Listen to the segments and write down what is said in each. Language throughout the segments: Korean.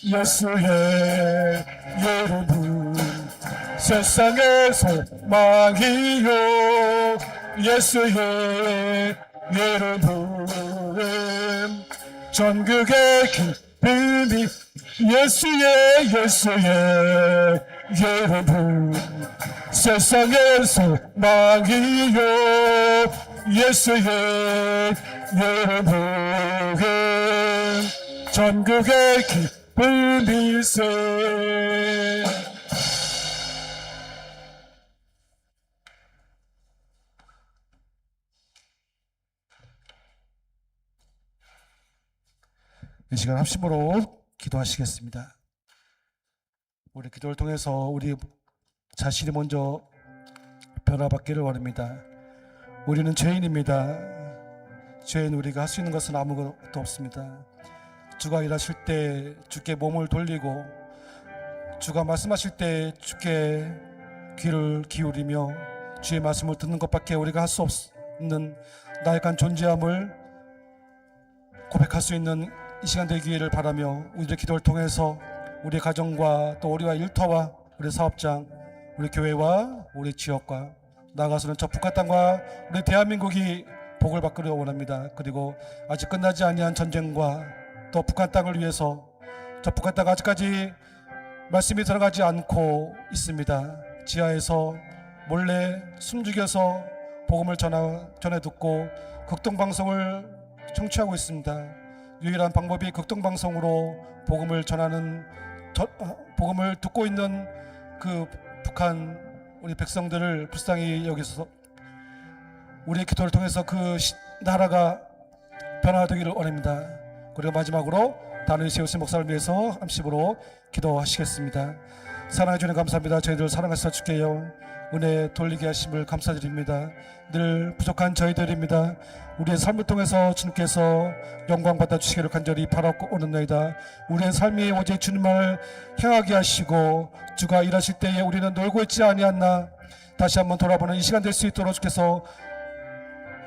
예수의 여러분 세상의 소망이요 예수의 여러분 전국의 기쁨이 예수의 여러분 세상의 소망이요 예수의 여러분 전국의 기쁨일세. 이 시간 합심으로 기도하시겠습니다. 우리 기도를 통해서 우리 자신이 먼저 변화받기를 원합니다. 우리는 죄인입니다. 죄인 우리가 할 수 있는 것은 아무것도 없습니다. 주가 일하실 때 주께 몸을 돌리고 주가 말씀하실 때 주께 귀를 기울이며 주의 말씀을 듣는 것밖에 우리가 할 수 없는 나약한 존재함을 고백할 수 있는 이 시간 되기를 바라며 우리의 기도를 통해서 우리 가정과 또 우리와 일터와 우리 사업장 우리 교회와 우리 지역과 나아가서는 저 북한 땅과 우리 대한민국이 복을 받기를 원합니다. 그리고 아직 끝나지 아니한 전쟁과 또 북한 땅을 위해서 저 북한 땅 아직까지 말씀이 들어가지 않고 있습니다. 지하에서 몰래 숨죽여서 복음을 전해 듣고 극동방송을 청취하고 있습니다. 유일한 방법이 극동방송으로 복음을 전하는 복음을 듣고 있는 그 북한 우리 백성들을 불쌍히 여기서 우리의 기도를 통해서 그 나라가 변화되기를 원합니다. 그리고 마지막으로 단을 세우신 목사를 위해서 함심으로 기도하시겠습니다. 사랑해 주님 감사합니다. 저희들 사랑하셔서 주께요 은혜 돌리게 하심을 감사드립니다. 늘 부족한 저희들입니다. 우리의 삶을 통해서 주님께서 영광 받아 주시기를 간절히 바라고 오는나이다. 우리의 삶이 오직 주님을 향하게 하시고 주가 일하실 때에 우리는 놀고 있지 아니었나 다시 한번 돌아보는 이 시간 될 수 있도록 주께서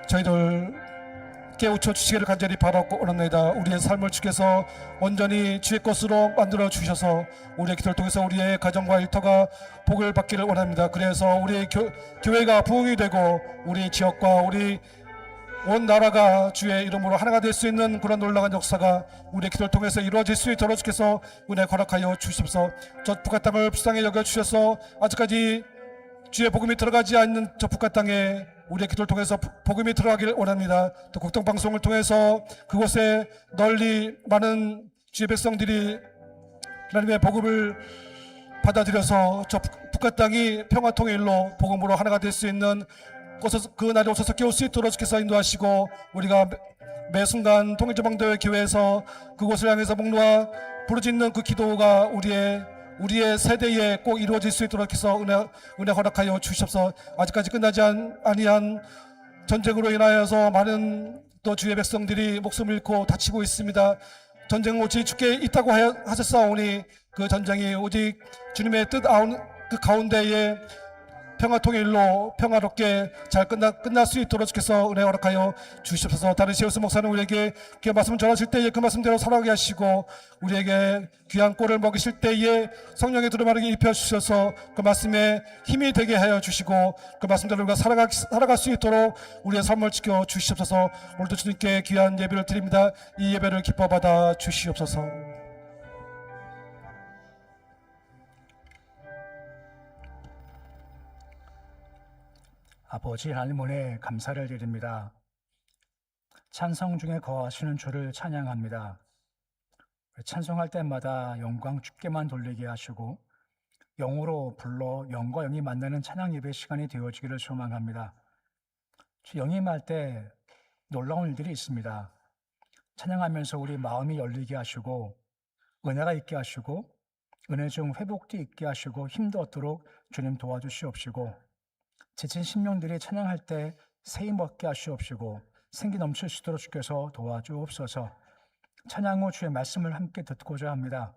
저희들 깨우쳐 주시기를 간절히 바라고 오는나이다. 우리의 삶을 주께서 온전히 주의 것으로 만들어 주셔서 우리의 기도를 통해서 우리의 가정과 일터가 복을 받기를 원합니다. 그래서 우리의 교회가 부흥이 되고 우리 지역과 우리 온 나라가 주의 이름으로 하나가 될 수 있는 그런 놀라운 역사가 우리의 기도를 통해서 이루어질 수 있도록 주께서 은혜 허락하여 주시옵소서. 저 북한 땅을 불쌍히 여겨주셔서 아직까지 주의 복음이 들어가지 않는 저 북한 땅에 우리의 기도를 통해서 복음이 들어가기를 원합니다. 또 국동방송을 통해서 그곳에 널리 많은 주의 백성들이 하나님의 복음을 받아들여서 저 북한 땅이 평화통일로 복음으로 하나가 될 수 있는 그 날이 오셔서 깨울 수 있도록 주께서 인도하시고 우리가 매 순간 통일조방도회 교회에서 그곳을 향해서 목놓아 부르짖는 그 기도가 우리의 세대에 꼭 이루어질 수 있도록 해서 은혜 허락하여 주시옵소서. 아직까지 끝나지 아니한 전쟁으로 인하여서 많은 또 주의 백성들이 목숨을 잃고 다치고 있습니다. 전쟁은 오직 주께 있다고 하셨사오니 그 전쟁이 오직 주님의 뜻 그 가운데에 평화통일로 평화롭게 잘 끝날 수 있도록 주께서 은혜 허락하여 주시옵소서. 다른 시우스 목사는 우리에게 그 말씀을 전하실 때에 그 말씀대로 살아가게 하시고 우리에게 귀한 꼴을 먹이실 때에 성령의 두루마리를 입혀주셔서 그 말씀에 힘이 되게 하여 주시고 그 말씀대로 우리가 살아갈 수 있도록 우리의 삶을 지켜 주시옵소서. 오늘도 주님께 귀한 예배를 드립니다. 이 예배를 기뻐 받아 주시옵소서. 아버지 하나님 은혜 감사를 드립니다. 찬송 중에 거하시는 주를 찬양합니다. 찬송할 때마다 영광 주께만 돌리게 하시고 영으로 불러 영과 영이 만나는 찬양 예배 시간이 되어지기를 소망합니다. 주 영임할 때 놀라운 일들이 있습니다. 찬양하면서 우리 마음이 열리게 하시고 은혜가 있게 하시고 은혜 중 회복도 있게 하시고 힘도 얻도록 주님 도와주시옵시고 지친 심령들이 찬양할 때 새힘 얻게 하시옵시고 생기 넘칠 수 있도록 주께서 도와주옵소서. 찬양 후 주의 말씀을 함께 듣고자 합니다.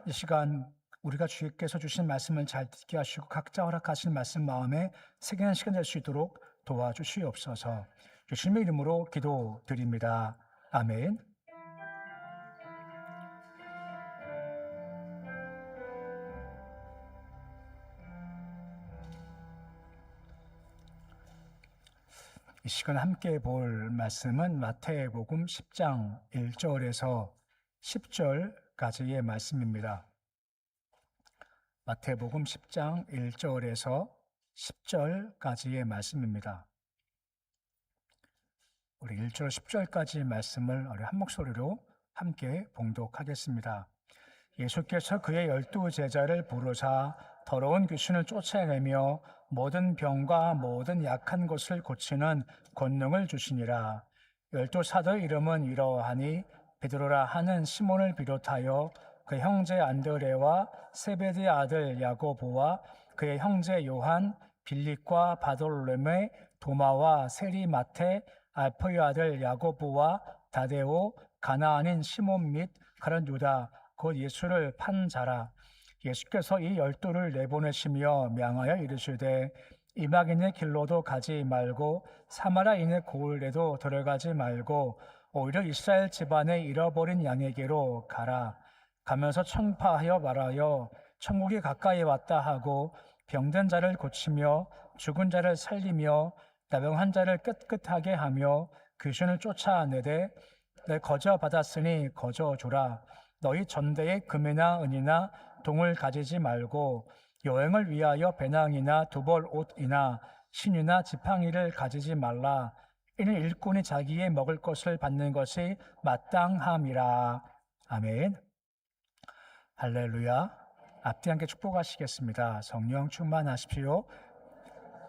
이 시간 우리가 주께서 주신 말씀을 잘 듣게 하시고 각자 허락하신 말씀 마음에 새기는 시간 될 수 있도록 도와주시옵소서. 주님의 이름으로 기도드립니다. 아멘. 이 시간 함께 볼 말씀은 마태복음 10장 1절에서 10절까지의 말씀입니다. 마태복음 10장 1절에서 10절까지의 말씀입니다. 우리 1절 10절까지 말씀을 우리 한 목소리로 함께 봉독하겠습니다. 예수께서 그의 12제자를 부르사 더러운 귀신을 쫓아내며 모든 병과 모든 약한 것을 고치는 권능을 주시니라. 12사도의 이름은 이러하니 베드로라 하는 시몬을 비롯하여 그 형제 안드레와 세베드의 아들 야고보와 그의 형제 요한, 빌립과 바돌로메, 도마와 세리 마테, 알포의 아들 야고보와 다데오, 가나안인 시몬 및 가룟 유다 곧 예수를 판 자라. 예수께서 이 12를 내보내시며 명하여 이르시되 이방인의 길로도 가지 말고 사마리아인의 고을에도 들어가지 말고 오히려 이스라엘 집안의 잃어버린 양에게로 가라. 가면서 청파하여 말하여 천국이 가까이 왔다 하고 병든 자를 고치며 죽은 자를 살리며 나병한 자를 깨끗하게 하며 귀신을 쫓아내되 내 거저 받았으니 거저 주라. 너희 전대에 금이나 은이나 동을 가지지 말고 여행을 위하여 배낭이나 두벌 옷이나 신유나 지팡이를 가지지 말라. 이는 일꾼이 자기의 먹을 것을 받는 것이 마땅함이라. 아멘. 할렐루야. 앞뒤 함께 축복하시겠습니다. 성령 충만하십시오.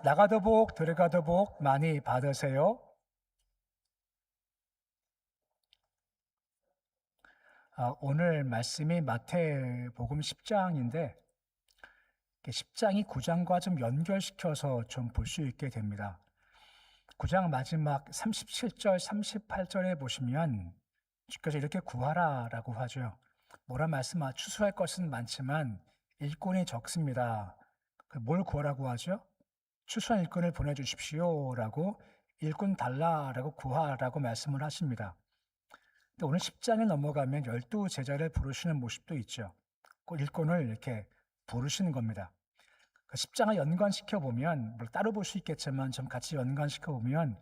나가도 복 들어가도 복 많이 받으세요. 오늘 말씀이 마태복음 10장인데 10장이 9장과 좀 연결시켜서 좀 볼 수 있게 됩니다. 9장 마지막 37절, 38절에 보시면 주께서 이렇게 구하라 라고 하죠. 뭐라 말씀하 추수할 것은 많지만 일꾼이 적습니다. 뭘 구하라고 하죠? 추수한 일꾼을 보내주십시오 라고 일꾼 달라라고 구하라고 말씀을 하십니다. 근데 오늘 10장에 넘어가면 12제자를 부르시는 모습도 있죠. 그 일꾼을 이렇게 부르시는 겁니다. 10장을 연관시켜 보면 따로 볼 수 있겠지만 좀 같이 연관시켜 보면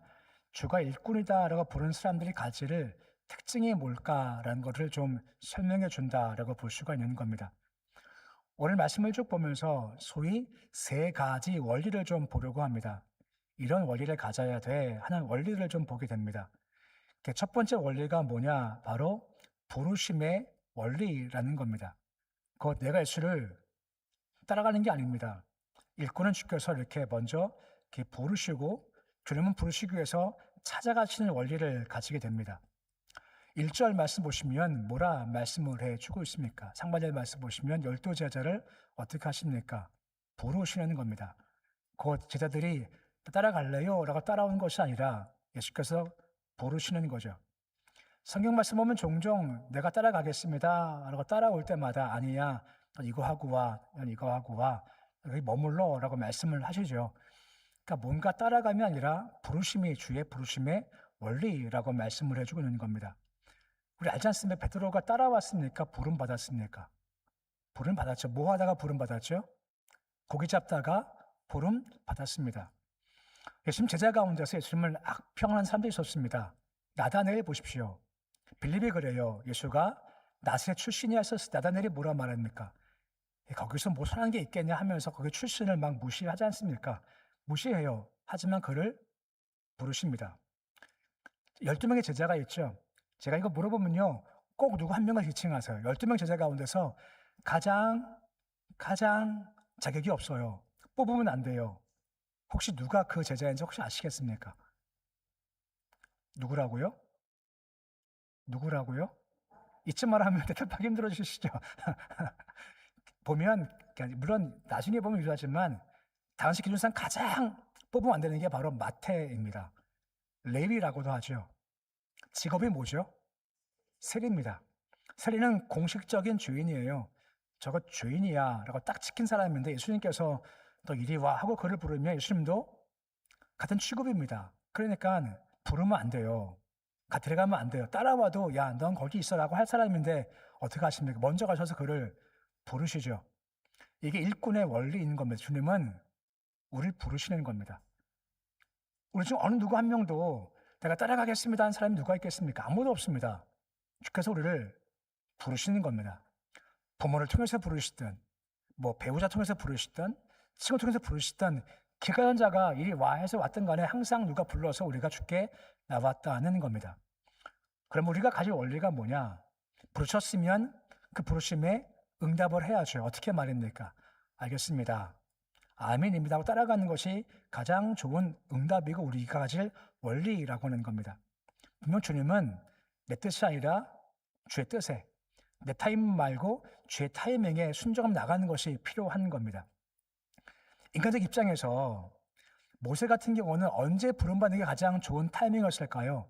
주가 일꾼이다라고 부른 사람들이 가지를 특징이 뭘까라는 것을 좀 설명해 준다라고 볼 수가 있는 겁니다. 오늘 말씀을 쭉 보면서 소위 세 가지 원리를 좀 보려고 합니다. 이런 원리를 가져야 돼 하는 원리를 좀 보게 됩니다. 첫 번째 원리가 뭐냐? 바로 부르심의 원리라는 겁니다. 곧 내가 예수를 따라가는 게 아닙니다. 일꾼은 주께서 이렇게 먼저 이렇게 부르시고 주님은 부르시기 위해서 찾아가시는 원리를 가지게 됩니다. 1절 말씀 보시면 뭐라 말씀을 해주고 있습니까? 상반절 말씀 보시면 12제자를 어떻게 하십니까? 부르시는 겁니다. 곧 제자들이 따라갈래요? 라고 따라온 것이 아니라 예수께서 부르시는 거죠. 성경 말씀 보면 종종 내가 따라가겠습니다 라고 따라올 때마다 아니야, 이거 하고 와, 이거 하고 와, 여기 머물러 라고 말씀을 하시죠. 그러니까 뭔가 따라감이 아니라 부르심이 주의 부르심의 원리라고 말씀을 해주고 있는 겁니다. 우리 알지 않습니까? 베드로가 따라왔습니까? 부름 받았습니까? 부름 받았죠. 뭐 하다가 부름 받았죠? 고기 잡다가 부름 받았습니다. 예수님 제자 가운데서 예수님을 악평하는 사람들이 있었습니다. 나다넬 보십시오. 빌립이 그래요. 예수가 나사렛 출신이 했었을 때 나다넬이 뭐라 말합니까? 거기서 뭐 선한 게 있겠냐 하면서 거기 출신을 막 무시하지 않습니까? 무시해요. 하지만 그를 부르십니다. 12명의 제자가 있죠. 제가 이거 물어보면요, 꼭 누구 한 명을 지칭하세요. 12명 제자 가운데서 가장 자격이 없어요. 뽑으면 안 돼요. 혹시 누가 그 제자인지 혹시 아시겠습니까? 누구라고요? 잊지 말하면 대답하기 힘들어지시죠? 보면, 물론 나중에 보면 유효하지만 당시 기준상 가장 뽑으면 안 되는 게 바로 마태입니다. 레위라고도 하죠. 직업이 뭐죠? 세리입니다. 세리는 공식적인 주인이에요. 저거 주인이야 라고 딱 지킨 사람인데 예수님께서 너 이리 와 하고 그를 부르면 예수님도 같은 취급입니다. 그러니까 부르면 안 돼요. 들어가면 안 돼요. 따라와도 야, 넌 거기 있어라고 할 사람인데 어떻게 하십니까? 먼저 가셔서 그를 부르시죠. 이게 일꾼의 원리인 겁니다. 주님은 우리를 부르시는 겁니다. 우리 중 어느 누구 한 명도 내가 따라가겠습니다 하는 사람이 누가 있겠습니까? 아무도 없습니다. 주께서 우리를 부르시는 겁니다. 부모를 통해서 부르시든 뭐 배우자 통해서 부르시든 친구 통해서 부르시든 길 가는 자가 이리 와 해서 왔든 간에 항상 누가 불러서 우리가 주께 나왔다는 겁니다. 그럼 우리가 가질 원리가 뭐냐? 부르셨으면 그 부르심에 응답을 해야죠. 어떻게 말입니까? 알겠습니다. 아멘입니다 하고 따라가는 것이 가장 좋은 응답이고 우리가 가질 원리라고 하는 겁니다. 분명 주님은 내 뜻이 아니라 주의 뜻에, 내 타임 말고 주의 타이밍에 순종하며 나가는 것이 필요한 겁니다. 인간적 입장에서 모세 같은 경우는 언제 부름받는 게 가장 좋은 타이밍이었을까요?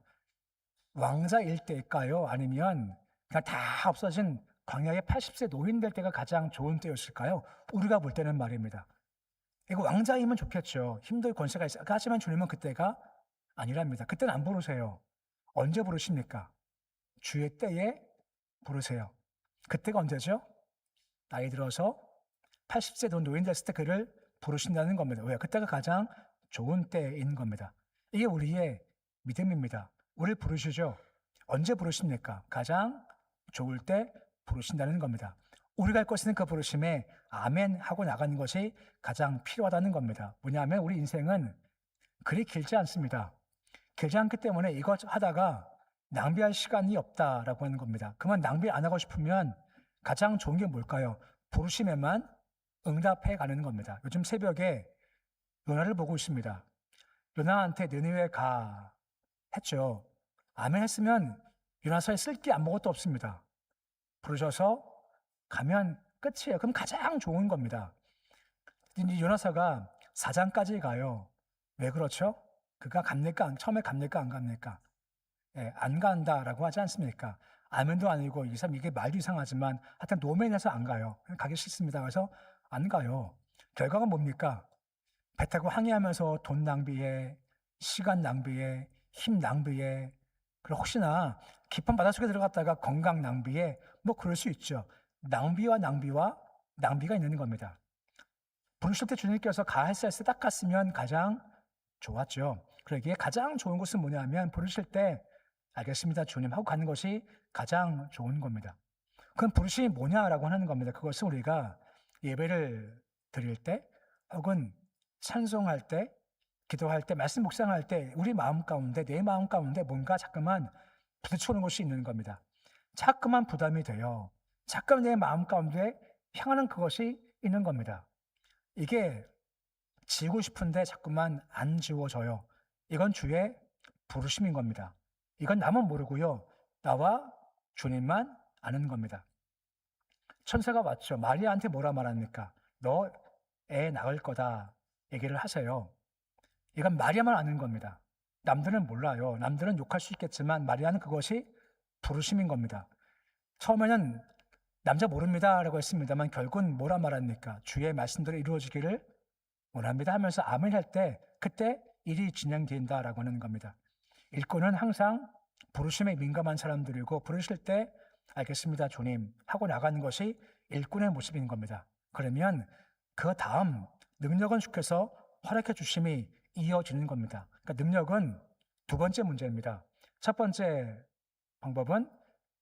왕자일 때일까요? 아니면 그냥 다 없어진 광야의 80세 노인 될 때가 가장 좋은 때였을까요? 우리가 볼 때는 말입니다. 이거 왕자이면 좋겠죠. 힘들 권세가 있어요. 하지만 주님은 그때가 아니랍니다. 그때는 안 부르세요. 언제 부르십니까? 주의 때에 부르세요. 그때가 언제죠? 나이 들어서 80세 노인 됐을 때 그를 부르신다는 겁니다. 왜요? 그때가 가장 좋은 때인 겁니다. 이게 우리의 믿음입니다. 우리를 부르시죠. 언제 부르십니까? 가장 좋을 때 부르신다는 겁니다. 우리가 할 것은 그 부르심에 아멘 하고 나가는 것이 가장 필요하다는 겁니다. 뭐냐면 우리 인생은 그리 길지 않습니다. 길지 않기 때문에 이것 하다가 낭비할 시간이 없다라고 하는 겁니다. 그러면 낭비 안 하고 싶으면 가장 좋은 게 뭘까요? 부르심에만 응답해 가는 겁니다. 요즘 새벽에 요나를 보고 있습니다. 요나한테 느느웨 가 했죠. 아멘 했으면 요나서에 쓸 게 아무것도 없습니다. 부르셔서 가면 끝이에요. 그럼 가장 좋은 겁니다. 요나서가 4장까지 가요. 왜 그렇죠? 그가 갑니까? 처음에 갑니까? 안 갑니까? 예, 안 간다라고 하지 않습니까? 아멘도 아니고 이 사람 이게 말도 이상하지만 하여튼 노맨에서 안 가요. 가기 싫습니다. 그래서 안 가요. 결과가 뭡니까? 배 타고 항해하면서 돈 낭비해, 시간 낭비해, 힘 낭비해, 그리고 혹시나 깊은 바닷속에 들어갔다가 건강 낭비해, 뭐 그럴 수 있죠. 낭비가 있는 겁니다. 부르실 때 주님께서 가해살스 딱 갔으면 가장 좋았죠. 그러기에 가장 좋은 것은 뭐냐면 부르실 때 알겠습니다 주님 하고 가는 것이 가장 좋은 겁니다. 그럼 부르심이 뭐냐라고 하는 겁니다. 그것은 우리가 예배를 드릴 때 혹은 찬송할 때 기도할 때 말씀 묵상할 때 우리 마음 가운데 내 마음 가운데 뭔가 자꾸만 부딪혀오는 것이 있는 겁니다. 자꾸만 부담이 돼요. 자꾸만 내 마음 가운데 향하는 그것이 있는 겁니다. 이게 지우고 싶은데 자꾸만 안 지워져요. 이건 주의 부르심인 겁니다. 이건 나만 모르고요. 나와 주님만 아는 겁니다. 천사가 왔죠. 마리아한테 뭐라 말합니까? 너 애 낳을 거다 얘기를 하세요. 이건 마리아만 아는 겁니다. 남들은 몰라요. 남들은 욕할 수 있겠지만 마리아는 그것이 부르심인 겁니다. 처음에는 남자 모릅니다 라고 했습니다만 결국은 뭐라 말합니까? 주의 말씀대로 이루어지기를 원합니다 하면서 아멘 할 때 그때 일이 진행된다라고 하는 겁니다. 일꾼은 항상 부르심에 민감한 사람들이고 부르실 때 알겠습니다 주님 하고 나가는 것이 일꾼의 모습인 겁니다. 그러면 그 다음 능력은 주께서 허락해 주심이 이어지는 겁니다. 그러니까 능력은 두 번째 문제입니다. 첫 번째 방법은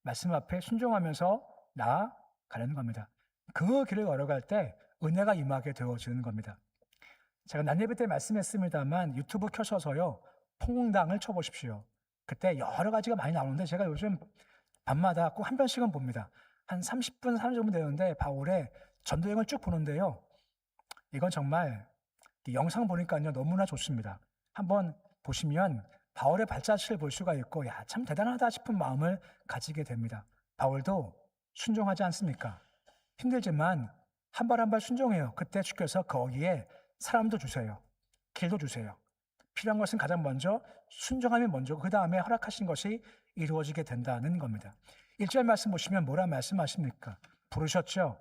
말씀 앞에 순종하면서 나아가는 겁니다. 그 길을 걸어갈 때 은혜가 임하게 되어지는 겁니다. 제가 난예배 때 말씀했습니다만 유튜브 켜셔서요 퐁당을 쳐보십시오. 그때 여러 가지가 많이 나오는데 제가 요즘 밤마다 꼭 한 편씩은 봅니다. 한 30분, 30분 정도 되는데 바울의 전도여행을 쭉 보는데요. 이건 정말 영상 보니까요 너무나 좋습니다. 한번 보시면 바울의 발자취를 볼 수가 있고 야, 참 대단하다 싶은 마음을 가지게 됩니다. 바울도 순종하지 않습니까? 힘들지만 한 발 한 발 순종해요. 그때 주께서 거기에 사람도 주세요. 길도 주세요. 필요한 것은 가장 먼저 순종함이 먼저고 그 다음에 허락하신 것이 이루어지게 된다는 겁니다. 1절 말씀 보시면 뭐라 말씀하십니까? 부르셨죠?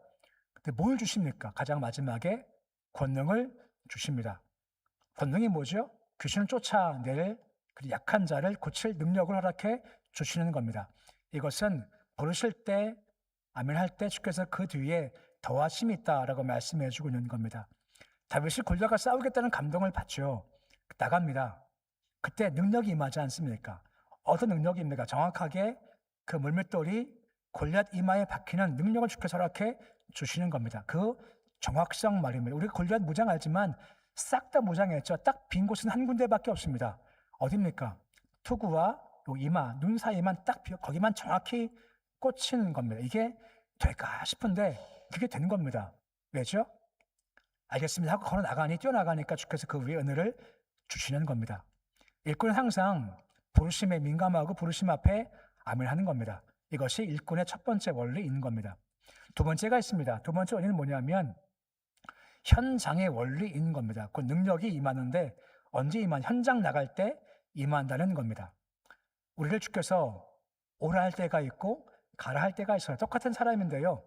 근데 뭘 주십니까? 가장 마지막에 권능을 주십니다. 권능이 뭐죠? 귀신을 쫓아낼 약한 자를 고칠 능력을 허락해 주시는 겁니다. 이것은 부르실 때 아멘 할 때 주께서 그 뒤에 더하심이 있다라고 말씀해 주고 있는 겁니다. 다윗이 골리앗과 싸우겠다는 감동을 받죠. 나갑니다. 그때 능력이 임하지 않습니까? 어떤 능력입니까? 정확하게 그 물맷돌이 골리앗 이마에 박히는 능력을 주께서 허락해 주시는 겁니다. 그 정확성 말입니다. 우리가 골리앗 무장 알지만 싹 다 무장했죠. 딱 빈 곳은 한 군데밖에 없습니다. 어딥니까? 투구와 요 이마, 눈 사이만 딱 거기만 정확히 꽂히는 겁니다. 이게 될까 싶은데 그게 된 겁니다. 왜죠? 알겠습니다 하고 걸어 나가니 뛰어나가니까 주께서 그 위에 은혜를 주시는 겁니다. 일꾼은 항상 부르심에 민감하고 부르심 앞에 아멘하는 겁니다. 이것이 일꾼의 첫 번째 원리인 겁니다. 두 번째가 있습니다. 두 번째 원리는 뭐냐면 현장의 원리인 겁니다. 그 능력이 임하는데 언제 현장 나갈 때 임한다는 겁니다. 우리를 주께서 오라 할 때가 있고 가라 할 때가 있어요. 똑같은 사람인데요.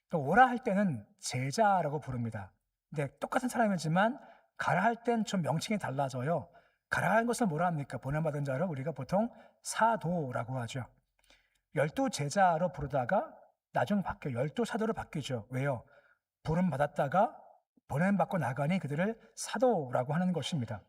또 오라 할 때는 제자라고 부릅니다. 근데 똑같은 사람이지만 가라 할 땐 좀 명칭이 달라져요. 가라 하는 것은 뭐라 합니까? 보냄받은 자를 우리가 보통 사도라고 하죠. 12제자로 부르다가 나중 바뀌어 12사도로 바뀌죠. 왜요? 부름 받았다가 보냄받고 나가니 그들을 사도라고 하는 것입니다.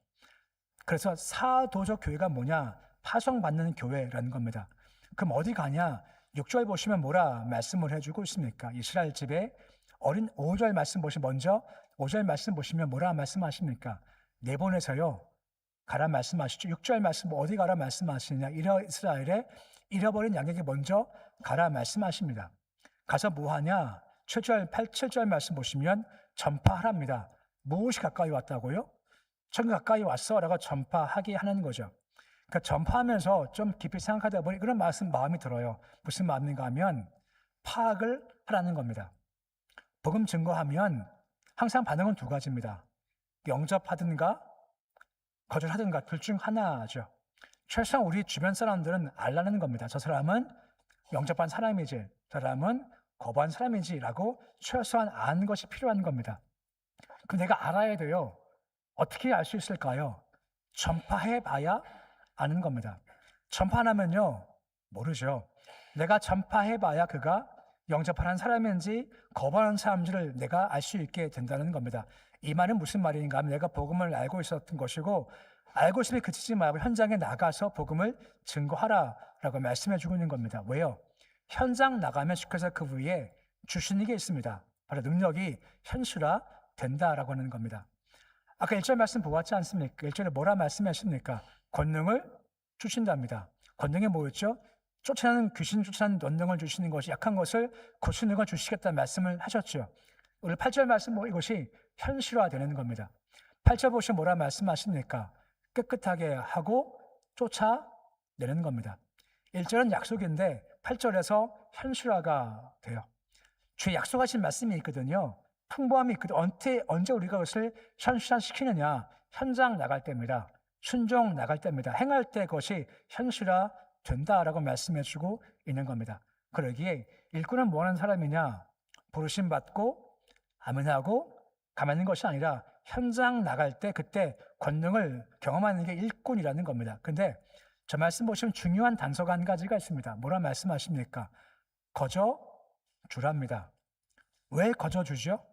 그래서 사도적 교회가 뭐냐? 파송받는 교회라는 겁니다. 그럼 어디 가냐? 6절 보시면 뭐라 말씀을 해주고 있습니까? 이스라엘 집에 어린 5절 말씀 보시면 먼저 5절 말씀 보시면 뭐라 말씀하십니까? 내보내서요 가라 말씀하시죠. 6절 말씀 어디 가라 말씀하시느냐? 이스라엘의 잃어버린 양에게 먼저 가라 말씀하십니다. 가서 뭐하냐? 7절 말씀 보시면 전파하랍니다. 무엇이 가까이 왔다고요? 전 가까이 왔어라고 전파하게 하는 거죠. 그러니까 전파하면서 좀 깊이 생각하다 보니 그런 마음이 들어요. 무슨 마음인가 하면 파악을 하라는 겁니다. 복음 증거하면 항상 반응은 두 가지입니다. 영접하든가 거절하든가 둘 중 하나죠. 최소한 우리 주변 사람들은 알라는 겁니다. 저 사람은 영접한 사람이지, 저 사람은 거부한 사람이지라고 최소한 아는 것이 필요한 겁니다. 그럼 내가 알아야 돼요. 어떻게 알 수 있을까요? 전파해봐야 아는 겁니다. 전파 안 하면요 모르죠. 내가 전파해봐야 그가 영접하는 사람인지 거부하는 사람인지를 내가 알 수 있게 된다는 겁니다. 이 말은 무슨 말인가 하면 내가 복음을 알고 있었던 것이고 알고 있음에 그치지 말고 현장에 나가서 복음을 증거하라라고 말씀해 주고 있는 겁니다. 왜요? 현장 나가면 주께서 그 위에 주시는 게 있습니다. 바로 능력이 현실화 된다라고 하는 겁니다. 아까 1절 말씀 보았지 않습니까? 1절에 뭐라 말씀하십니까? 권능을 주신답니다. 권능이 뭐였죠? 쫓아내는 귀신 쫓아내는 권능을 주시는 것이 약한 것을 고치는 걸 주시겠다는 말씀을 하셨죠. 오늘 8절 말씀 이것이 현실화되는 겁니다. 8절 보시면 뭐라 말씀하십니까? 깨끗하게 하고 쫓아내는 겁니다. 1절은 약속인데 8절에서 현실화가 돼요. 주의 약속하신 말씀이 있거든요. 풍부함이 있거든요. 언제 우리가 그것을 현실화시키느냐? 현장 나갈 때입니다. 순종 나갈 때입니다. 행할 때 그것이 현실화 된다라고 말씀해주고 있는 겁니다. 그러기에 일꾼은 뭐 하는 사람이냐? 부르심 받고 아멘하고 가만히 있는 것이 아니라 현장 나갈 때 그때 권능을 경험하는 게 일꾼이라는 겁니다. 근데 저 말씀 보시면 중요한 단서가 한 가지가 있습니다. 뭐라 말씀하십니까? 거저 주랍니다. 왜 거저 주죠?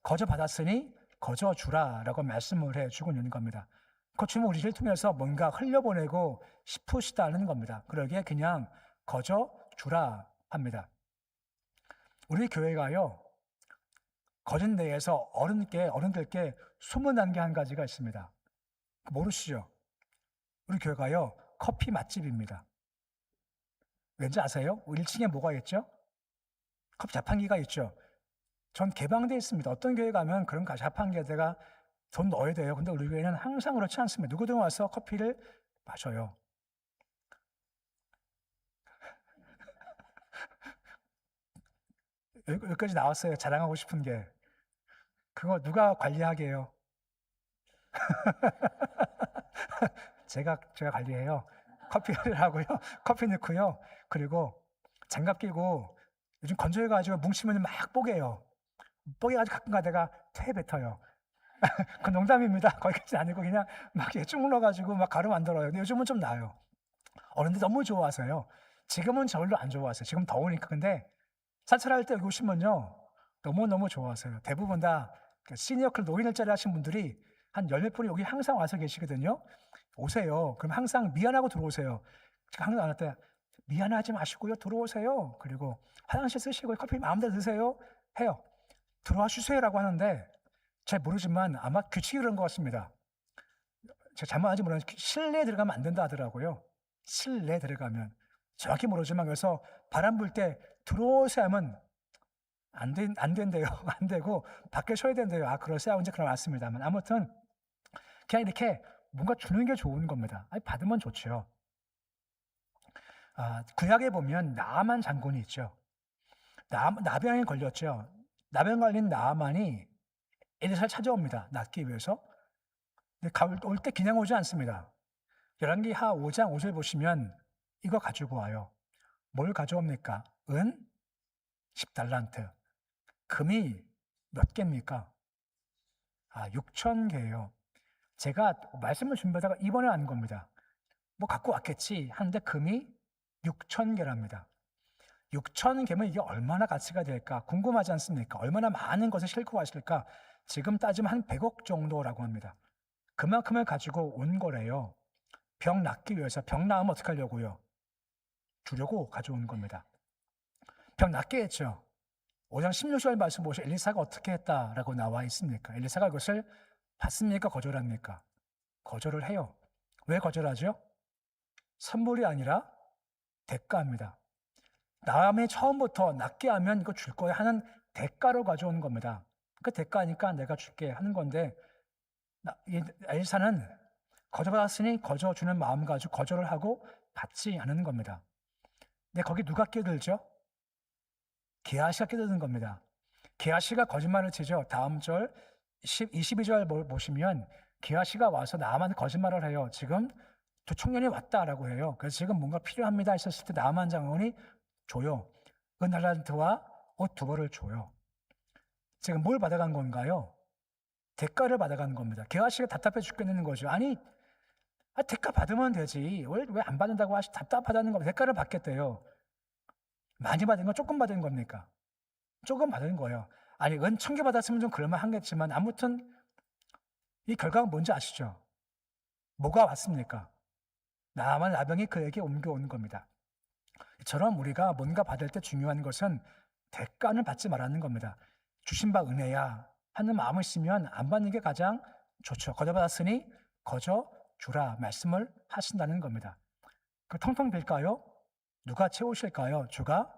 거저 받았으니 거저 주라라고 말씀을 해주고 있는 겁니다. 주님은 우리를 통해서 뭔가 흘려보내고 싶으시다는 겁니다. 그러기에 그냥 거저 주라 합니다. 우리 교회가요 거짓 내에서 어른들께 소문난 게 한 가지가 있습니다. 모르시죠? 우리 교회가요 커피 맛집입니다. 왠지 아세요? 1층에 뭐가 있죠? 커피 자판기가 있죠. 전 개방되어 있습니다. 어떤 교회 가면 그런 자판기에다가 돈 넣어야 돼요. 근데 우리 교회는 항상 그렇지 않습니다. 누구든 와서 커피를 마셔요. 여기까지 나왔어요. 자랑하고 싶은 게. 그거 누가 관리하게요? 제가 관리해요. 커피를 하고요. 커피 넣고요. 그리고 장갑 끼고 요즘 건조해가지고 뭉치면 막 뽀개요. 뽀개가지고 가끔 가다가 퇴 뱉어요. 그건 농담입니다. 거기까지 아니고 그냥 막 쭉 눌러가지고 막 가루 만들어요. 근데 요즘은 좀 나아요. 어른들 너무 좋아하세요. 지금은 별로 안 좋아하세요. 지금 더우니까. 근데 사찰할 때 여기 오시면요 너무너무 좋아하세요. 대부분 다 시니어 클 노인 일자리 하신 분들이 한 열몇 분이 여기 항상 와서 계시거든요. 오세요. 그럼 항상 미안하고 들어오세요. 제가 항상 안 할 때 미안하지 마시고요. 들어오세요. 그리고 화장실 쓰시고 커피 마음대로 드세요. 해요. 들어와 주세요라고 하는데 잘 모르지만 아마 규칙이 그런 것 같습니다. 제가 잘못 알지 모르는데 실내에 들어가면 안 된다 하더라고요. 실내에 들어가면. 정확히 모르지만 그래서 바람 불 때 들어오세요 하면 안 된대요. 안 되고 밖에 쉬어야 된대요. 아, 그러세요? 이제 그런 것 같습니다만 아무튼 그냥 이렇게 뭔가 주는 게 좋은 겁니다. 아니, 받으면 좋죠. 구약에 보면 나아만 장군이 있죠. 나병에 걸렸죠. 나병 걸린 나아만이 엘리사를 찾아옵니다. 낫기 위해서. 근데 올 때 그냥 오지 않습니다. 열왕기하 5장 5절 보시면 이거 가지고 와요. 뭘 가져옵니까? 은 10달란트. 금이 몇 개입니까? 6,000개예요. 제가 말씀을 준비하다가 이번에 안 겁니다. 뭐 갖고 왔겠지 하는데 금이 6,000개랍니다. 6,000개면 이게 얼마나 가치가 될까 궁금하지 않습니까? 얼마나 많은 것을 싣고 가실까? 지금 따지면 한 100억 정도라고 합니다. 그만큼을 가지고 온 거래요. 병 낫기 위해서. 병 나으면 어떻게 하려고요? 주려고 가져온 겁니다. 병 낫게 했죠. 5장 16절 말씀 보시면 엘리사가 어떻게 했다라고 나와 있습니까? 엘리사가 그것을 받습니까? 거절합니까? 거절을 해요. 왜 거절하죠? 선물이 아니라 대가입니다. 남의 처음부터 낫게 하면 이거 줄 거야 하는 대가로 가져오는 겁니다. 그 대가니까 내가 줄게 하는 건데 엘리사는 거저받았으니 거저주는 마음 가지고 거절을 하고 받지 않는 겁니다. 근데 거기 누가 끼어들죠? 게하시가 끼어드는 겁니다. 게하시가 거짓말을 치죠. 다음 절 22절 보시면 게하시가 와서 나아만 거짓말을 해요. 지금 두 청년이 왔다라고 해요. 그래서 지금 뭔가 필요합니다 했었을 때 나아만 장군이 줘요. 은달란트와 옷 2벌을 줘요. 지금 뭘 받아간 건가요? 대가를 받아간 겁니다. 게하시가 답답해 죽겠는 거죠. 아니, 대가 받으면 되지. 왜 안 받는다고 답답하다는 겁니다. 대가를 받겠대요. 많이 받은 건 조금 받은 겁니까? 조금 받은 거예요. 아니, 은 1,000개 받았으면 좀 그럴만하겠지만 아무튼 이 결과가 뭔지 아시죠? 뭐가 왔습니까? 나만 나병이 그에게 옮겨오는 겁니다. 이처럼 우리가 뭔가 받을 때 중요한 것은 대가는 받지 말라는 겁니다. 주신 바 은혜야 하는 마음을 쓰면 안 받는 게 가장 좋죠. 거저 받았으니 거저 주라 말씀을 하신다는 겁니다. 그 텅텅 빌까요? 누가 채우실까요? 주가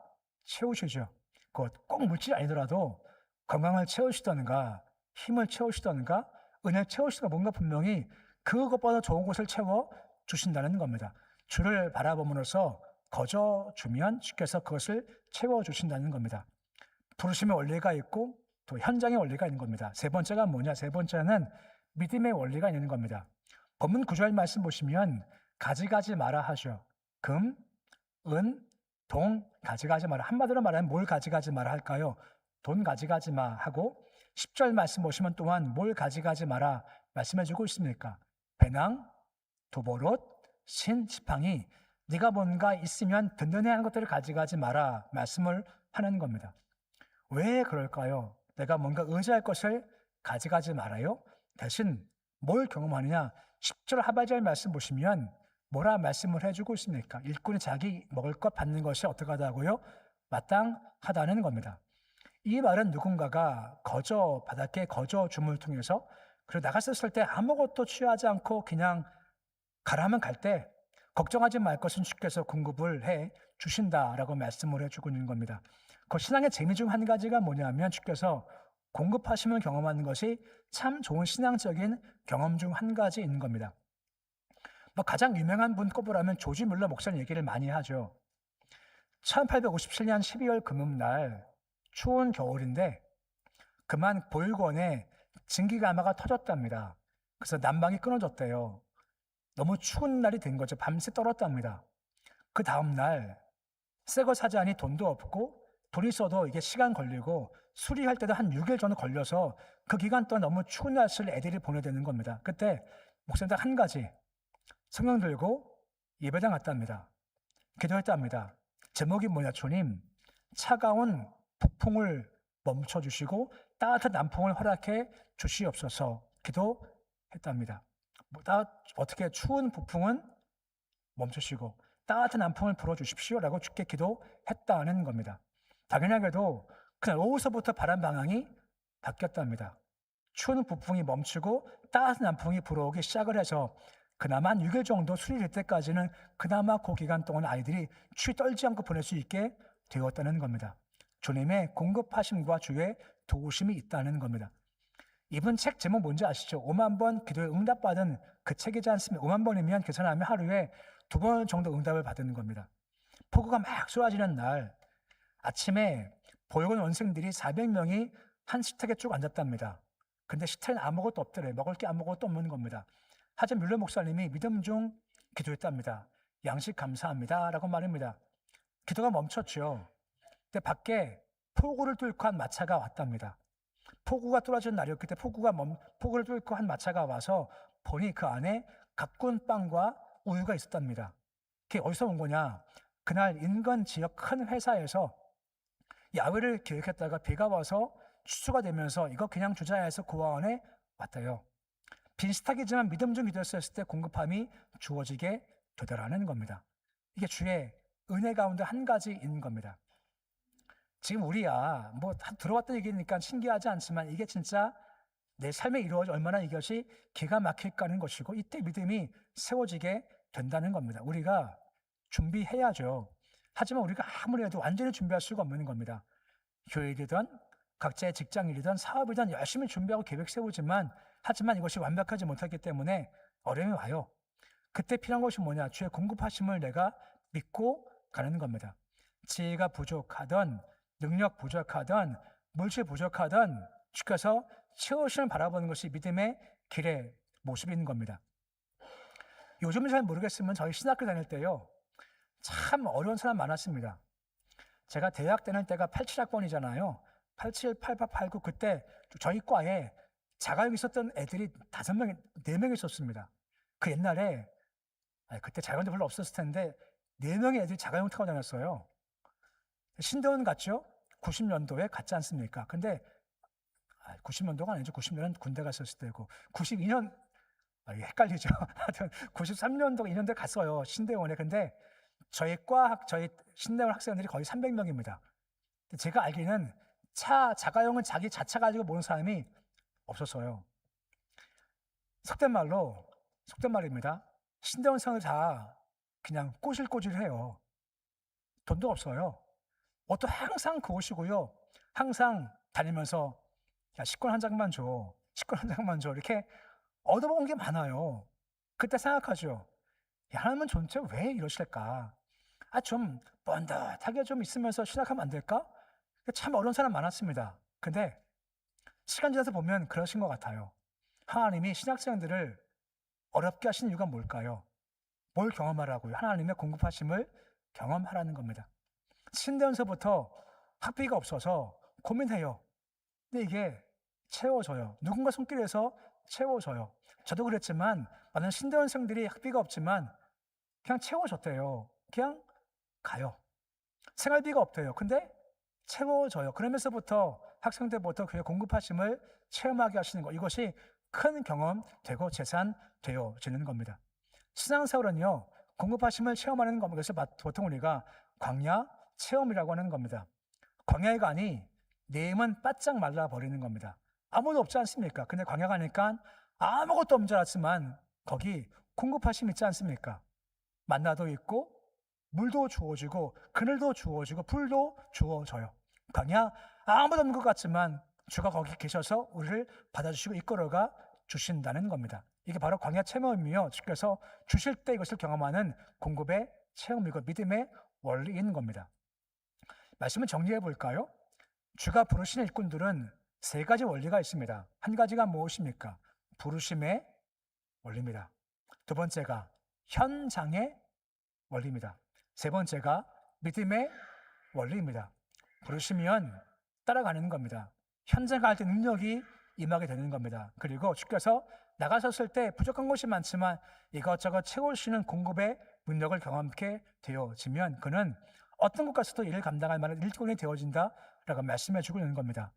채우시죠. 꼭 물질이 아니더라도 건강을 채우시던가 힘을 채우시던가 은혜를 채우시던가 뭔가 분명히 그것보다 좋은 것을 채워 주신다는 겁니다. 주를 바라봄으로써 거저 주면 주께서 그것을 채워주신다는 겁니다. 부르심의 원리가 있고 또 현장의 원리가 있는 겁니다. 세 번째가 뭐냐? 세 번째는 믿음의 원리가 있는 겁니다. 본문 9절 말씀 보시면 가져가지 마라 하죠. 금, 은, 동 가져가지 마라. 한마디로 말하면 뭘 가져가지 마라 할까요? 돈 가져가지 마 하고 10절 말씀 보시면 또한 뭘 가져가지 마라 말씀해주고 있습니까? 배낭, 두보롯, 신, 지팡이 네가 뭔가 있으면 든든해하는 것들을 가져가지 마라 말씀을 하는 겁니다. 왜 그럴까요? 내가 뭔가 의지할 것을 가져가지 말아요? 대신 뭘 경험하느냐? 10절 하반절 말씀 보시면 뭐라 말씀을 해주고 있습니까? 일꾼이 자기 먹을 것 받는 것이 어떻게 하다고요? 마땅하다는 겁니다. 이 말은 누군가가 바닷가에 거저 줌을 통해서 그리고 나갔었을 때 아무것도 취하지 않고 그냥 가라면 갈 때 걱정하지 말 것은 주께서 공급을 해 주신다라고 말씀을 해주고 있는 겁니다. 그 신앙의 재미 중 한 가지가 뭐냐면 주께서 공급하심을 경험하는 것이 참 좋은 신앙적인 경험 중 한 가지 있는 겁니다. 가장 유명한 분 꼽으라면 조지 뮬러 목사님 얘기를 많이 하죠. 1857년 12월 금음날 추운 겨울인데 그만 보육원에 증기가마가 터졌답니다. 그래서 난방이 끊어졌대요. 너무 추운 날이 된 거죠. 밤새 떨었답니다. 그 다음날 새거 사자니 돈도 없고 돈 있어도 이게 시간 걸리고 수리할 때도 한 6일 정도 걸려서 그 기간 동안 너무 추운 날씨를 애들이 보내야 되는 겁니다. 그때 목사님 한 가지 성경 들고 예배당 갔답니다. 기도했답니다. 제목이 뭐냐? 주님, 차가운 북풍을 멈춰주시고 따뜻한 남풍을 허락해 주시옵소서 기도했답니다. 했답니다. 어떻게 추운 북풍은 멈추시고 따뜻한 남풍을 불어주십시오라고 주께 기도했다는 겁니다. 당연하게도 그날 오후서부터 바람 방향이 바뀌었답니다. 추운 북풍이 멈추고 따뜻한 남풍이 불어오기 시작을 해서 그나마 한 6일 정도 수리 될 때까지는 그나마 그 기간 동안 아이들이 추위 떨지 않고 보낼 수 있게 되었다는 겁니다. 주님의 공급하심과 주의 도우심이 있다는 겁니다. 이분 책 제목 뭔지 아시죠? 5만 번 기도에 응답받은 그 책이지 않습니까? 5만 번이면 계산하면 하루에 2번 정도 응답을 받는 겁니다. 폭우가 막 쏟아지는 날 아침에 보육원 원생들이 400명이 한 식탁에 쭉 앉았답니다. 근데 식탁엔 아무것도 없더래요. 먹을 게 아무것도 없는 겁니다. 하지만 뮬러 목사님이 믿음 중 기도했답니다. 양식 감사합니다 라고 말합니다. 기도가 멈췄죠. 근데 밖에 폭우를 뚫고 한 마차가 왔답니다. 폭우가 떨어지는 날이었기 때문에 폭우를 뚫고 한 마차가 와서 보니 그 안에 가꾼 빵과 우유가 있었답니다. 그게 어디서 온 거냐? 그날 인근 지역 큰 회사에서 야외를 계획했다가 비가 와서 추수가 되면서 이거 그냥 주자 해서 고아원에 왔대요. 비슷하겠지만 믿음 중 기도했을 때 공급함이 주어지게 되더라는 겁니다. 이게 주의 은혜 가운데 한 가지인 겁니다. 지금 우리야 뭐 들어왔던 얘기니까 신기하지 않지만 이게 진짜 내 삶에 이루어져 얼마나 이것이 기가 막힐까 하는 것이고 이때 믿음이 세워지게 된다는 겁니다. 우리가 준비해야죠. 하지만 우리가 아무리 해도 완전히 준비할 수가 없는 겁니다. 교회이든 각자의 직장이든 사업이든 열심히 준비하고 계획 세우지만 하지만 이것이 완벽하지 못하기 때문에 어려움이 와요. 그때 필요한 것이 뭐냐? 주의 공급하심을 내가 믿고 가는 겁니다. 지혜가 부족하든 능력 부족하든 물질 부족하든 주께서 채우심을 바라보는 것이 믿음의 길의 모습인 겁니다. 요즘은 잘 모르겠으면 저희 신학교 다닐 때요. 참 어려운 사람 많았습니다. 제가 대학 다닐 때가 87학번이잖아요. 87, 88, 89 그때 저희 과에 자가용 있었던 애들이 5명, 4명 있었습니다. 그 옛날에 그때 자가용도 별로 없었을 텐데 4명의 애들이 자가용 타고 다녔어요. 신대원 같죠? 90년도에 갔지 않습니까? 근데 90년도가 아니죠. 90년은 군대 갔었을 때고 92년 헷갈리죠. 하여튼 93년도 2년도에 갔어요. 신대원에. 근데 저희 신대원 학생들이 거의 300명입니다. 제가 알기는 자가용은 자기 자차 가지고 모는 사람이 없었어요. 속된 말입니다. 신대원생을 다 그냥 꼬질꼬질해요. 돈도 없어요. 옷도 항상 그 옷이고요. 항상 다니면서 야, 식권 한 장만 줘. 이렇게 얻어먹은 게 많아요. 그때 생각하죠. 야, 하나님은 전체 왜 이러실까? 좀 번듯하게 좀 있으면서 신학하면 안 될까? 참 어려운 사람 많았습니다. 근데 시간 지나서 보면 그러신 것 같아요. 하나님이 신학생들을 어렵게 하신 이유가 뭘까요? 뭘 경험하라고요? 하나님의 공급하심을 경험하라는 겁니다. 신대원서부터 학비가 없어서 고민해요. 근데 이게 채워져요. 누군가 손길에서 채워져요. 저도 그랬지만 많은 신대원생들이 학비가 없지만 그냥 채워졌대요. 그냥 가요. 생활비가 없대요. 근데 채워져요. 그러면서부터 학생 때부터 그의 공급하심을 체험하게 하시는 것, 이것이 큰 경험 되고 재산 되어지는 겁니다. 신앙생활은요, 공급하심을 체험하는 겁니다. 그래서 보통 우리가 광야 체험이라고 하는 겁니다. 광야에 가니 내 힘은 바짝 말라버리는 겁니다. 아무도 없지 않습니까? 근데 광야 가니까 아무것도 없는 줄 알았지만 거기 공급하심 있지 않습니까? 만나도 있고 물도 주어지고 그늘도 주어지고 불도 주어져요. 광야 아무도 없는 것 같지만 주가 거기 계셔서 우리를 받아주시고 이끌어가 주신다는 겁니다. 이게 바로 광야 체험이며 주께서 주실 때 이것을 경험하는 공급의 체험이고 믿음의 원리인 겁니다. 말씀을 정리해 볼까요? 주가 부르신 일꾼들은 3가지 원리가 있습니다. 한 가지가 무엇입니까? 부르심의 원리입니다. 2번째가 현장의 원리입니다. 3번째가 믿음의 원리입니다. 부르시면 따라가는 겁니다. 현장 갈 때 능력이 임하게 되는 겁니다. 그리고 주께서 나가셨을 때 부족한 것이 많지만 이것저것 채우시는 공급의 능력을 경험하게 되어지면 그는 어떤 곳 가서도 일을 감당할 만한 일꾼이 되어진다라고 말씀해 주고 있는 겁니다.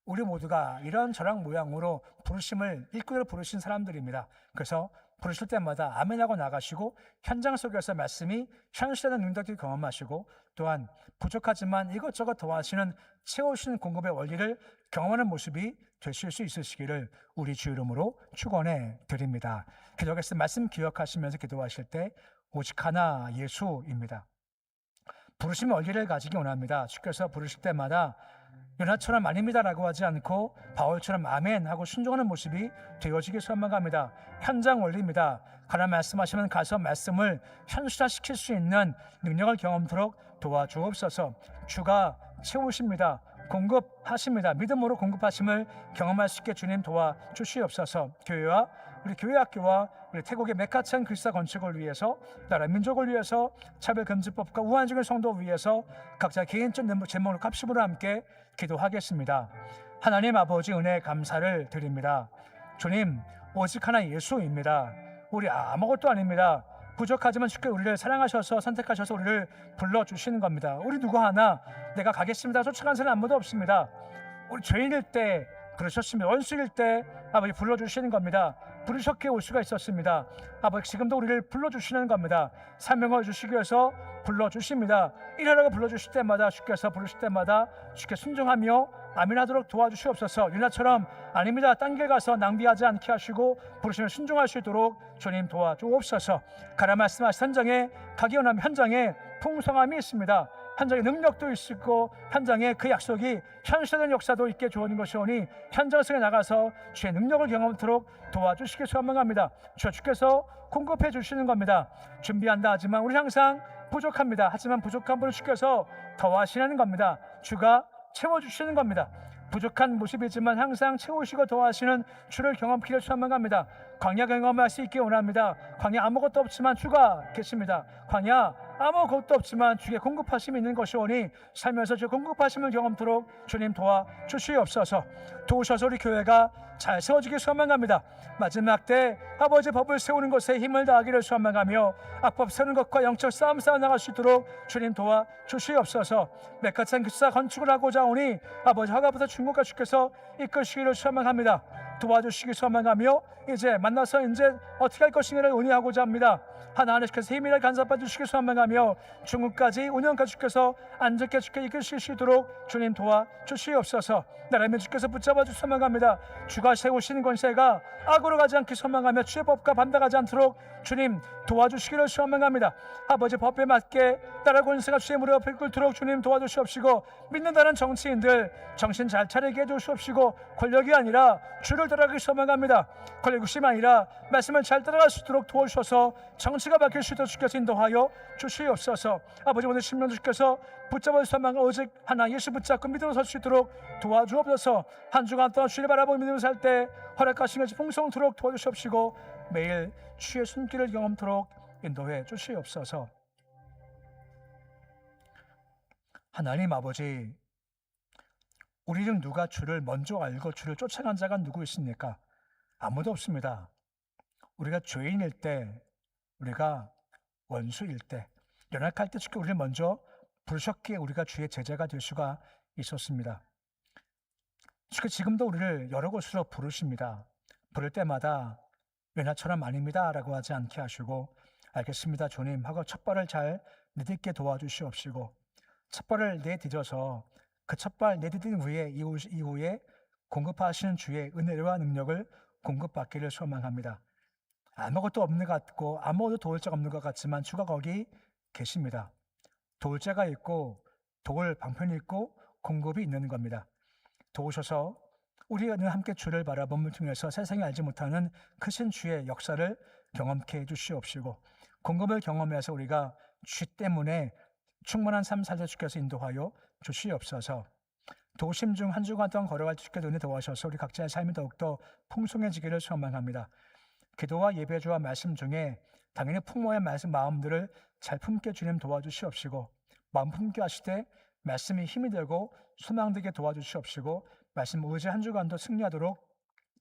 우리 모두가 이런저런 모양으로 부르심을 일꾼으로 부르신 사람들입니다. 그래서 부르실 때마다 아멘하고 나가시고 현장 속에서 말씀이 현실되는 능력을 경험하시고 또한 부족하지만 이것저것 더하시는 채우시는 공급의 원리를 경험하는 모습이 되실 수 있으시기를 우리 주 이름으로 축원해 드립니다. 기도하겠습니다. 말씀 기억하시면서 기도하실 때 오직 하나 예수입니다. 부르심의 원리를 가지기 원합니다. 주께서 부르실 때마다 요나처럼 아닙니다라고 하지 않고 바울처럼 아멘 하고 순종하는 모습이 되어지길 소망합니다. 현장 원리입니다. 가라 말씀하시면 가서 말씀을 현실화시킬 수 있는 능력을 경험토록 도와주옵소서. 주가 채우십니다. 공급하십니다. 믿음으로 공급하심을 경험할 수 있게 주님 도와주시옵소서. 교회와 우리 교회학교와 우리 태국의 메카찬 그리스도 건축을 위해서, 나라 민족을 위해서, 차별금지법과 우한적인 성도 위해서 각자 개인적 제목으로 합심으로 함께 기도하겠습니다. 하나님 아버지 은혜 감사를 드립니다. 주님 오직 하나 예수입니다. 우리 아무것도 아닙니다. 부족하지만 주께 우리를 사랑하셔서 선택하셔서 우리를 불러주시는 겁니다. 우리 누구 하나 내가 가겠습니다 쫓아간 사람 아무도 없습니다. 우리 죄인일 때 그러셨습니다. 원수일 때 아버지 불러주시는 겁니다. 부르셨기에 올 수가 있었습니다. 아버지 지금도 우리를 불러주시는 겁니다. 사명을 주시기 위해서 불러주십니다. 일하라고 불러주실 때마다 주께서 부르실 때마다 주께 순종하며 아멘하도록 도와주시옵소서. 유나처럼 아닙니다. 딴 길 가서 낭비하지 않게 하시고 부르시면 순종할 수 있도록 주님 도와주옵소서. 가라 말씀하신 현장에 가기 원하면 현장에 풍성함이 있습니다. 현장에 능력도 있고 현장에 그 약속이 현실된 역사도 있게 주어진 것이오니 현장 속에 나가서 주의 능력을 경험하도록 도와주시길 소망합니다. 주께서 공급해 주시는 겁니다. 준비한다 하지만 우리 항상 부족합니다. 하지만 부족한 분을 주께서 더하시는 겁니다. 주가 채워주시는 겁니다. 부족한 모습이지만 항상 채우시고 더하시는 주를 경험하기를 소망합니다. 광야 경험할 수 있게 원합니다. 광야 아무것도 없지만 주가 계십니다. 광야 아무것도 없지만 주의 공급하심이 있는 것이오니 살면서 주 공급하심을 경험토록 주님 도와주시옵소서. 도우셔서 우리 교회가 잘 세워지길 소망합니다. 마지막 때 아버지 법을 세우는 것에 힘을 다하기를 소망하며 악법 세우는 것과 영적 싸움 싸워나갈 수 있도록 주님 도와주시옵소서. 메카찬 기사 건축을 하고자 오니 아버지 허가부터 중국과 주께서 이끄시기를 소망합니다. 도와주시기 소망하며 이제 만나서 이제 어떻게 할 것인가를 논의하고자 합니다. 하나님께서 힘이라 간섭해 주시기 소망하며 중국까지 운영까지 주께서 안전케 주께 이끄실 수 있도록 주님 도와주시옵소서. 나라면 주께서 붙잡아 주시 소망합니다. 주가 세우시는 권세가 악으로 가지 않게 소망하며 주의 법과 반박하지 않도록 주님 도와주시기를 소망합니다. 아버지 법에 맞게 나라 권세가 주의 무릎 앞에 꿇도록 주님 도와주시옵시고 믿는다는 정치인들 정신 잘 차리게 해주시옵시고 권력이 아니라 주를 따라가기 소망합니다. 권력심이 아니라 말씀을 잘 따라갈 수 있도록 도와주셔서 정치가 바뀔 수 있도록 주께서 인도하여 주시옵소서. 아버지 오늘 신명 주께서 붙잡아 소망 오직 하나 예수 붙잡고 믿음으로 설 수 있도록 도와주옵소서. 한 주간 동안 주를 바라보며 믿음으로 살 때 허락하신 것이 풍성토록 도와주시옵시고 매일 주의 손길을 경험토록 인도해 주시옵소서. 하나님 아버지, 우리 중 누가 주를 먼저 알고 주를 쫓아간 자가 누구 있습니까? 아무도 없습니다. 우리가 죄인일 때, 우리가 원수일 때, 연약할 때 주께 우리를 먼저 부르셨기에 우리가 주의 제자가 될 수가 있었습니다. 주께 지금도 우리를 여러 곳으로 부르십니다. 부를 때마다 요나처럼 아닙니다 라고 하지 않게 하시고 알겠습니다 주님 하고 첫 발을 잘 내딛게 도와주시옵시고 첫 발을 내딛어서 그 첫 발 내딛은 후에 이후에 공급하시는 주의 은혜와 능력을 공급받기를 소망합니다. 아무것도 없는 것 같고 아무것도 도울 자가 없는 것 같지만 주가 거기 계십니다. 도울 자가 있고 도울 방편이 있고 공급이 있는 겁니다. 도우셔서 우리는 함께 주를 바라봄을 통해서 세상이 알지 못하는 크신 주의 역사를 경험케 해주시옵시고 공급을 경험해서 우리가 주 때문에 충만한 삶 살려 주께서 인도하여 주시옵소서. 도심 중 한 주간 동안 걸어갈 주께서 은혜 도와셔서 우리 각자의 삶이 더욱더 풍성해지기를 소망합니다. 기도와 예배주와 말씀 중에 당연히 풍모의 말씀 마음들을 잘 품게 주님 도와주시옵시고 마음 품게 하실 때 말씀이 힘이 되고 소망되게 도와주시옵시고 말씀 의지 한 주간도 승리하도록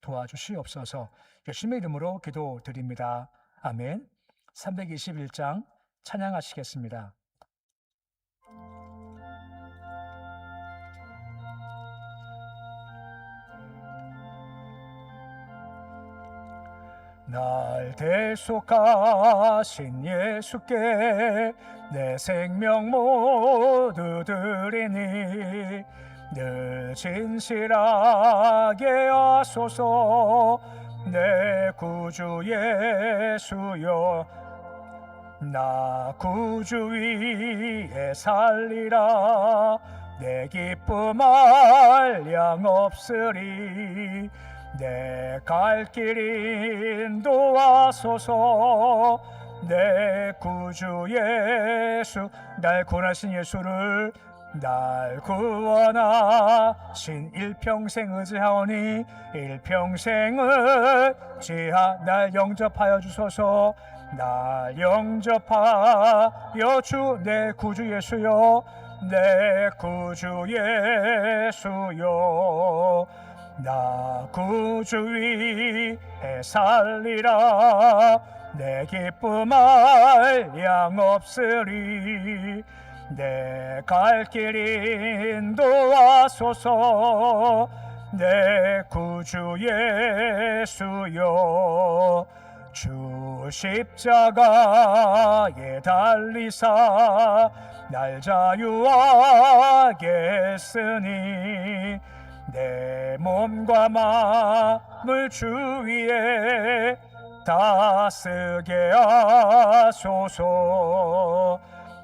도와주시옵소서. 예수님의 이름으로 기도드립니다. 아멘. 321장 찬양하시겠습니다. 날 대속하신 예수께 내 생명 모두 드리니 늘 진실하게 하소서. 내 구주 예수여, 나 구주 위에 살리라. 내 기쁨 한량 없으리. 내 갈 길 인도하소서. 내 구주 예수, 날 구원하신 예수를, 날 구원하신 일평생 의지하오니 일평생을 날 영접하여 주소서. 날 영접하여 주 내 구주 예수여, 내 구주 예수여. 나 구주 위에 살리라. 내 기쁨 한량 없으리. 내 갈 길 인도하소서. 내 구주 예수여. 주 십자가에 달리사 날 자유하게 했으니 내 몸과 마음을 주 위에 다쓰게 하소서.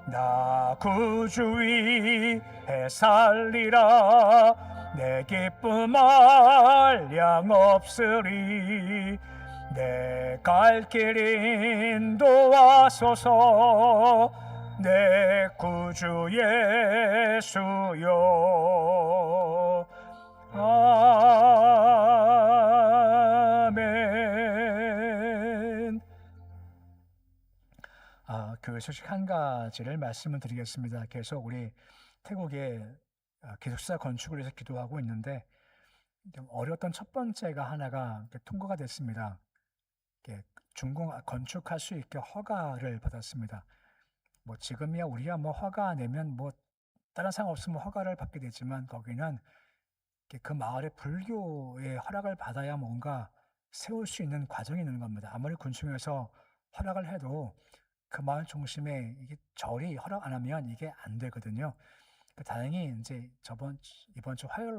나 구주 위에 살리라. 내 기쁨 한량 없으리. 내 갈 길 인도하소서. 내 구주 예수여. 아멘. 그 소식 한 가지를 말씀을 드리겠습니다. 계속 우리 태국의 기숙사 건축을 위해서 기도하고 있는데 좀 어려웠던 첫 번째가 하나가 통과가 됐습니다. 준공 건축할 수 있게 허가를 받았습니다. 뭐 지금이야 우리가 뭐 허가 내면 뭐 다른 상관 없으면 허가를 받게 되지만 거기는 그 마을의 불교의 허락을 받아야 뭔가 세울 수 있는 과정이 있는 겁니다. 아무리 군청에서 허락을 해도 그 마을 중심에 이게 절이 허락 안 하면 이게 안 되거든요. 다행히 이제 이번 주 화요일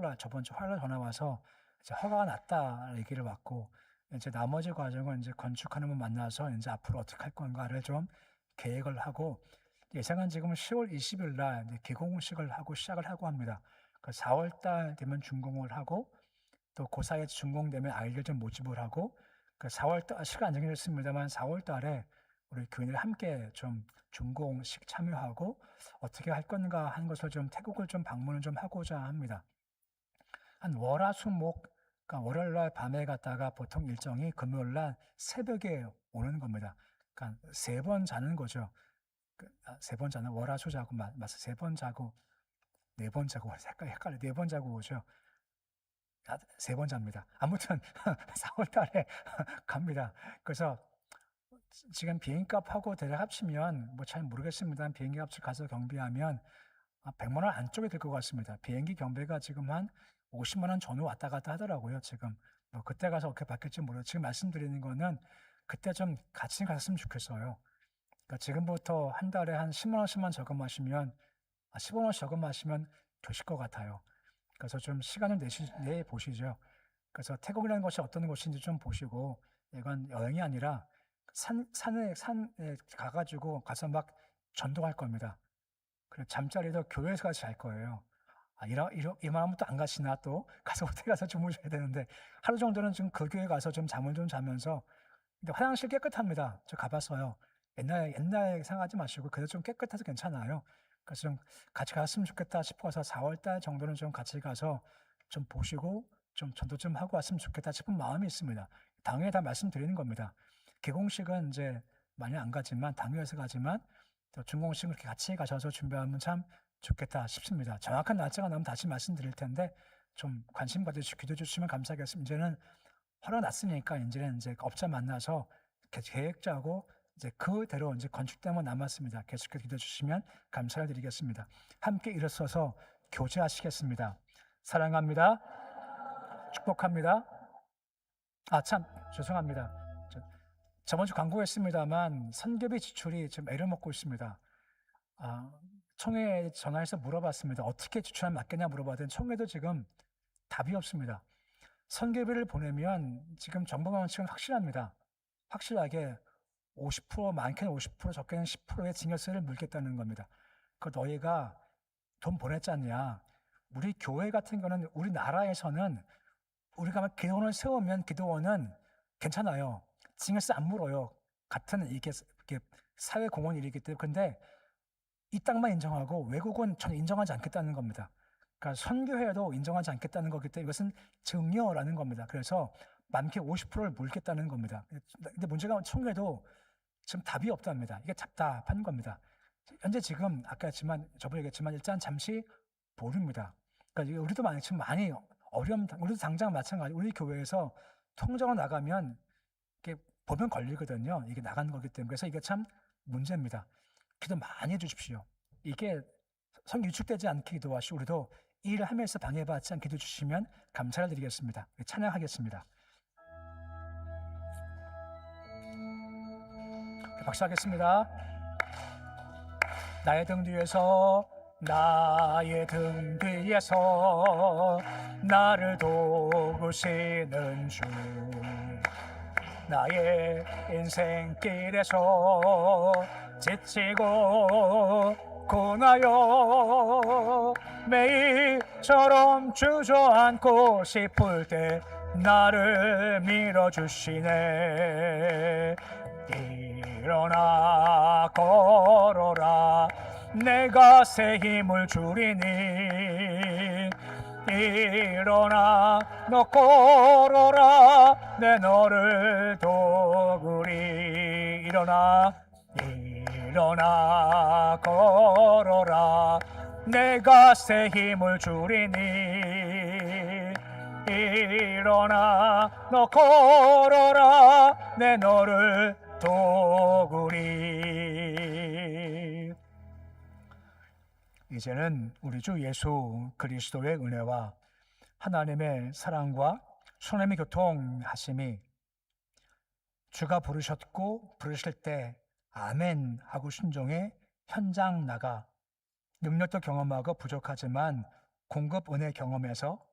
전화 와서 이제 허가가 났다 얘기를 받고 이제 나머지 과정은 이제 건축하는 분 만나서 이제 앞으로 어떻게 할 건가를 좀 계획을 하고 예상은 지금 10월 20일 날 개공식을 하고 시작을 하고 합니다. 4월 달 되면 준공을 하고 또 그 사이에 준공되면 아이들 좀 모집을 하고 4월 달 시간 안 정해졌습니다만 4월 달에 우리 교인들 함께 좀 준공식 참여하고 어떻게 할 건가 하는 것을 좀 태국을 좀 방문을 좀 하고자 합니다. 한 월화수목, 그러니까 월요일 날 밤에 갔다가 보통 일정이 금요일 날 새벽에 오는 겁니다. 그러니까 3번 자는 거죠. 3번 자는 월화수 자고 맞아 3번 자고 4번 자고 헷갈려 4번 자고 오죠. 3번 잡니다. 아무튼 4월 달에 갑니다. 그래서 지금 비행값하고 대략 합치면 뭐 잘 모르겠습니다. 비행기 값을 가서 경비하면 100만 원 안쪽에 들 것 같습니다. 비행기 경비가 지금 한 50만 원 전후 왔다 갔다 하더라고요. 지금 뭐 그때 가서 어떻게 바뀔지 모르겠어요. 지금 말씀드리는 거는 그때 좀 같이 갔으면 좋겠어요. 그러니까 지금부터 한 달에 한 10만 원씩만 저금하시면 15만 원씩 저금하시면 되실 것 같아요. 그래서 좀 시간을 내 보시죠. 그래서 태국이라는 것이 어떤 곳인지 좀 보시고 이건 여행이 아니라 산에 가서 막 전도할 겁니다. 그리고 잠자리도 교회에서 같이 잘 거예요. 이만하면 또 안 가시나 또 가서 호텔 가서 주무셔야 되는데 하루 정도는 좀 그 교회 가서 좀 잠을 좀 자면서 근데 화장실 깨끗합니다. 저 가봤어요. 옛날 생각하지 마시고 그래도 좀 깨끗해서 괜찮아요. 그래서 좀 같이 갔으면 좋겠다 싶어서 4월 달 정도는 좀 같이 가서 좀 보시고 좀 전도 좀 하고 왔으면 좋겠다 싶은 마음이 있습니다. 당일에 다 말씀드리는 겁니다. 개공식은 이제 많이 안 가지만 당일에서 가지만 준공식을 이렇게 같이 가셔서 준비하면 참 좋겠다 싶습니다. 정확한 날짜가 나면 다시 말씀드릴 텐데 좀 관심 가지시고 기도해 주시면 감사하겠습니다. 이제는 허락 났으니까 이제는 이제 업자 만나서 계획 짜고 이제 그대로 이제 건축대만 남았습니다. 계속해서 기도해 주시면 감사를 드리겠습니다. 함께 일어서서 교제하시겠습니다. 사랑합니다. 축복합니다. 참 죄송합니다. 저번 주 광고했습니다만 선교비 지출이 지금 애를 먹고 있습니다. 총회에 전화해서 물어봤습니다. 어떻게 지출하면 맞겠냐 물어봤더니 총회도 지금 답이 없습니다. 선교비를 보내면 지금 정부가 지금 확실합니다. 확실하게 50%, 많게는 50%, 적게는 10%의 징역세를 물겠다는 겁니다. 그 너희가 돈 보냈지 않냐? 우리 교회 같은 경우는 우리나라에서는 우리가 막 기도원을 세우면 기도원은 괜찮아요. 징역세 안 물어요. 같은 이게 사회 공헌 일이기 때문에. 근데 이 땅만 인정하고 외국은 전혀 인정하지 않겠다는 겁니다. 그러니까 선교회도 인정하지 않겠다는 거기 때문에 이것은 증여라는 겁니다. 그래서 많게 50%를 물겠다는 겁니다. 근데 문제가 총회도 지금 답이 없답니다. 이게 답답한 겁니다. 현재 지금 아까 했지만 저번에 얘기했지만 일단 잠시 보류입니다. 그러니까 우리도 지금 많이 우리도 당장 마찬가지. 우리 교회에서 통장으로 나가면 이게 보면 걸리거든요. 이게 나가는 거기 때문에. 그래서 이게 참 문제입니다. 기도 많이 해주십시오. 이게 성 유축되지 않게 기도하시고 우리도 일을 하면서 방해받지 않게 기도해 주시면 감사를 드리겠습니다. 찬양하겠습니다. 박수하겠습니다. 나의 등 뒤에서 나를 도우시는 주, 나의 인생길에서 지치고 고나여 매일처럼 주저앉고 싶을 때 나를 밀어주시네. 일어나 걸어라, 내가 새 힘을 주리니. 일어나 너 걸어라, 내 너를 도우리. 일어나 걸어라, 내가 새 힘을 주리니. 일어나 너 걸어라, 내 너를 도우리. 이제는 우리 주 예수 그리스도의 은혜와 하나님의 사랑과 하나님의 교통하심이 주가 부르셨고 부르실 때 아멘 하고 순종해 현장 나가 능력도 경험하고 부족하지만 공급 은혜 경험해서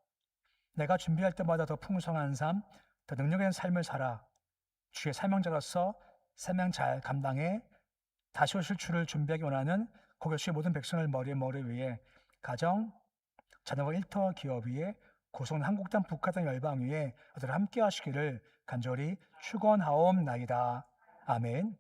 내가 준비할 때마다 더 풍성한 삶, 더 능력 있는 삶을 살아 주의 사명자로서 사명 잘 감당해 다시 오실 주를 준비하기 원하는 고교주의 모든 백성을 머리 위에 가정, 자녀와 일터 기업 위에 고성 한국 땅 북한 땅 열방 위에 함께 하시기를 간절히 축원하옵나이다. 아멘.